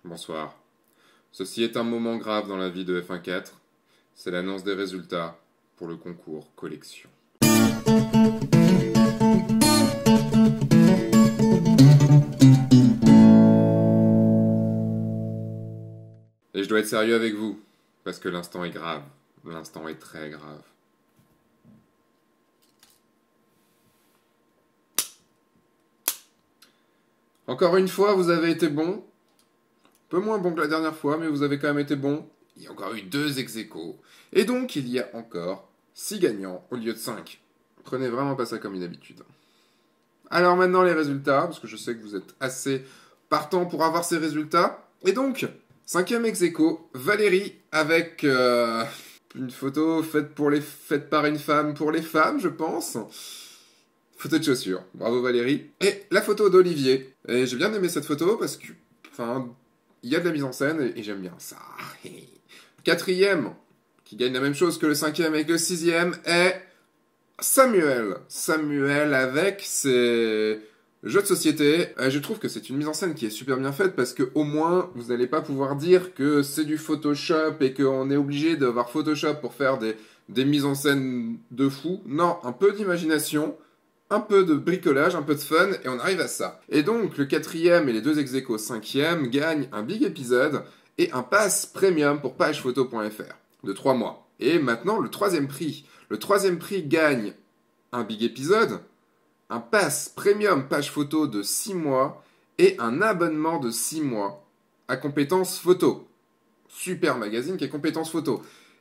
Bonsoir. Ceci est un moment grave dans la vie de F1.4. C'est l'annonce des résultats pour le concours collection. Et je dois être sérieux avec vous, parce que l'instant est grave. L'instant est très grave. Encore une fois, vous avez été bon. Un peu moins bon que la dernière fois, mais vous avez quand même été bon. Il y a encore eu 2 ex-aequo. Et donc, il y a encore 6 gagnants au lieu de 5. Prenez vraiment pas ça comme une habitude. Alors maintenant, les résultats, parce que je sais que vous êtes assez partant pour avoir ces résultats. Et donc, 5e ex-aequo, Valérie, avec une photo faite par une femme pour les femmes, je pense. Photo de chaussures. Bravo Valérie. Et la photo d'Olivier. Et j'ai bien aimé cette photo parce que, il y a de la mise en scène et j'aime bien ça. 4e, qui gagne la même chose que le 5e avec le 6e, est Samuel. Samuel avec ses jeux de société. Je trouve que c'est une mise en scène qui est super bien faite parce que au moins vous n'allez pas pouvoir dire que c'est du Photoshop et qu'on est obligé d'avoir Photoshop pour faire des mises en scène de fou. Non, un peu d'imagination. Un peu de bricolage, un peu de fun, et on arrive à ça. Et donc, le 4e et les 2 ex-aequo 5e gagnent un big épisode et un pass premium pour pagephoto.fr de 3 mois. Et maintenant, le 3e prix. Le 3e prix gagne un big épisode, un pass premium page photo de 6 mois et un abonnement de 6 mois à compétences photo. Super magazine qui est compétences photo.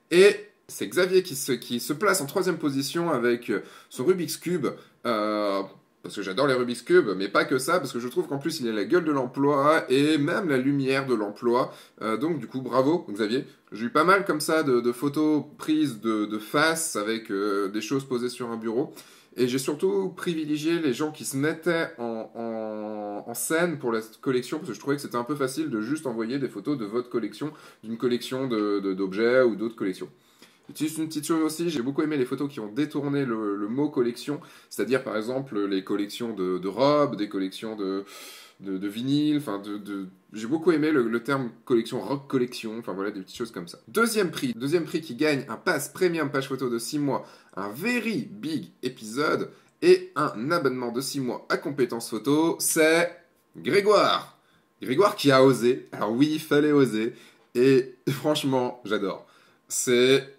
Et c'est Xavier qui se place en 3e position avec son Rubik's Cube, parce que j'adore les Rubik's Cube, mais pas que ça, parce que je trouve qu'en plus il a la gueule de l'emploi et même la lumière de l'emploi. Donc du coup, bravo Xavier. J'ai eu pas mal comme ça de photos prises de face avec des choses posées sur un bureau. Et j'ai surtout privilégié les gens qui se mettaient en scène pour la collection, parce que je trouvais que c'était un peu facile de juste envoyer des photos de votre collection, d'une collection d'objets ou d'autres collections. Juste une petite chose aussi, j'ai beaucoup aimé les photos qui ont détourné le mot collection, c'est-à-dire par exemple les collections de robes, des collections de vinyles, j'ai beaucoup aimé le terme collection, rock collection, enfin voilà, des petites choses comme ça. Deuxième prix qui gagne un pass premium page photo de 6 mois, un very big épisode et un abonnement de 6 mois à compétences photo, c'est Grégoire. Grégoire qui a osé, alors oui, il fallait oser, et franchement, j'adore. C'est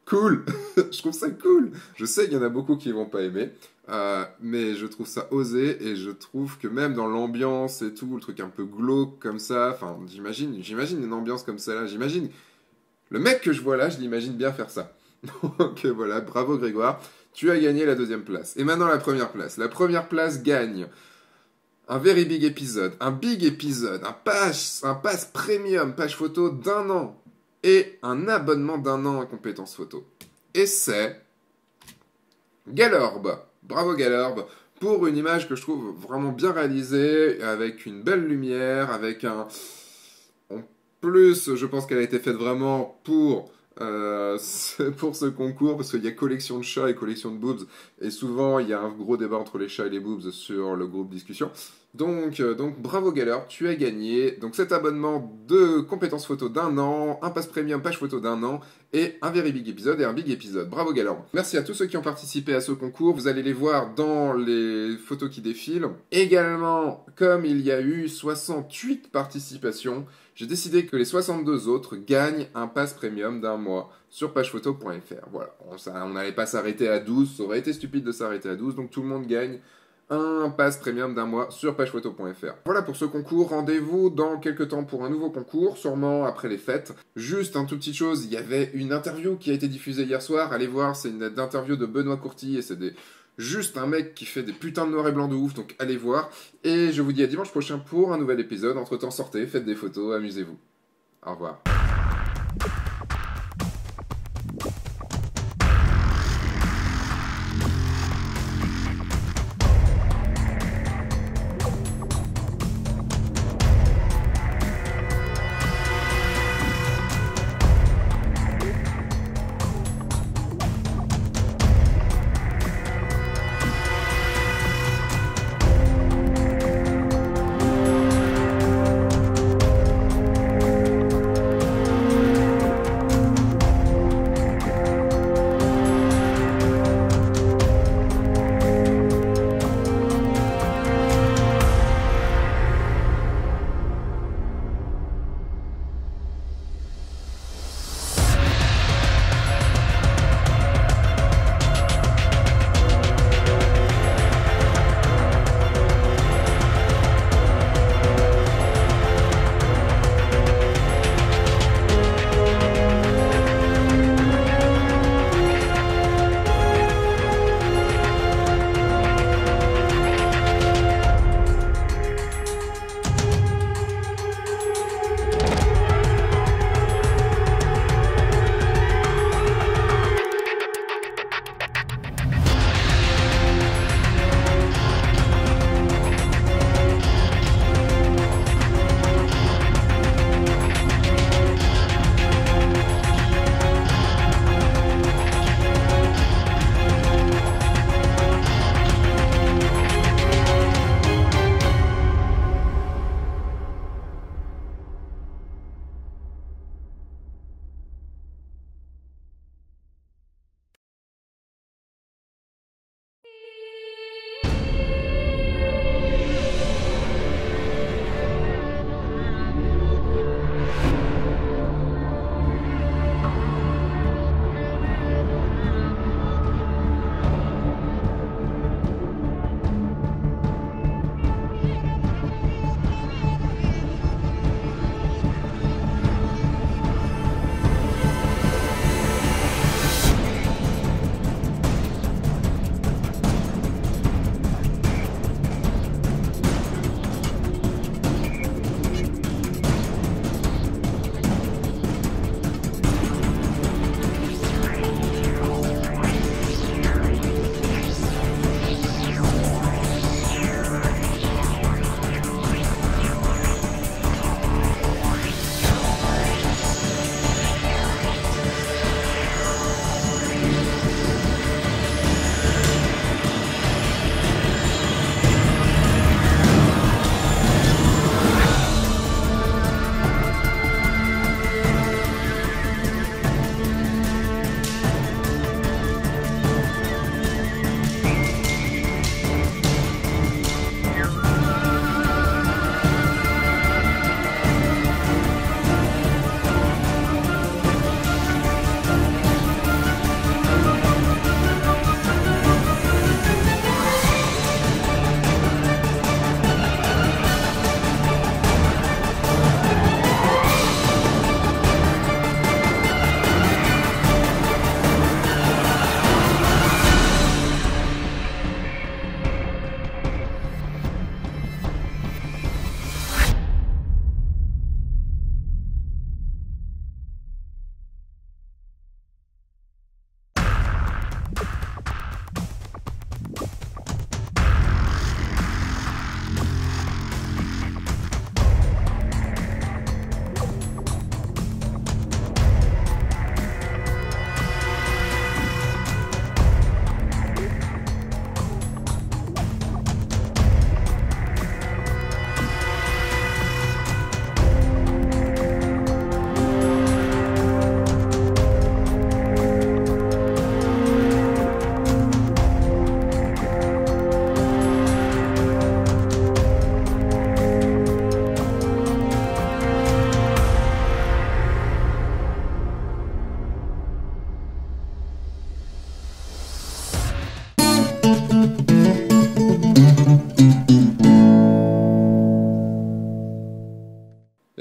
cool. Je trouve ça cool. Je sais qu'il y en a beaucoup qui vont pas aimer, mais je trouve ça osé et je trouve que même dans l'ambiance et tout, le truc un peu glauque comme ça, j'imagine une ambiance comme ça là, j'imagine le mec que je vois là, je l'imagine bien faire ça. Donc voilà, bravo Grégoire, tu as gagné la 2e place. Et maintenant la première place. La première place gagne un very big épisode, un pass premium page photo d'1 an. Et un abonnement d'1 an à compétences photo. Et c'est Galorbe. Bravo Galorbe pour une image que je trouve vraiment bien réalisée, avec une belle lumière, avec un... En plus, je pense qu'elle a été faite vraiment pour ce concours, parce qu'il y a collection de chats et collection de boobs, et souvent il y a un gros débat entre les chats et les boobs sur le groupe discussion. Donc bravo Galorbe, tu as gagné donc cet abonnement de compétences photo d'1 an, un pass premium page photo d'1 an, et un very big épisode et un big épisode. Bravo Galorbe. Merci à tous ceux qui ont participé à ce concours, vous allez les voir dans les photos qui défilent. Également, comme il y a eu 68 participations, j'ai décidé que les 62 autres gagnent un pass premium d'1 mois sur pagephoto.fr. Voilà, on n'allait pas s'arrêter à 12, ça aurait été stupide de s'arrêter à 12, donc tout le monde gagne un pass premium d'1 mois sur pagephoto.fr. Voilà pour ce concours, rendez-vous dans quelques temps pour un nouveau concours, sûrement après les fêtes. Juste un tout petit chose, il y avait une interview qui a été diffusée hier soir, allez voir, c'est une interview de Benoît Courty et c'est juste un mec qui fait des putains de noir et blanc de ouf, donc allez voir. Et je vous dis à dimanche prochain pour un nouvel épisode. Entre temps, sortez, faites des photos, amusez-vous. Au revoir.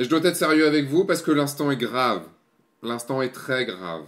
Et je dois être sérieux avec vous parce que l'instant est grave. L'instant est très grave.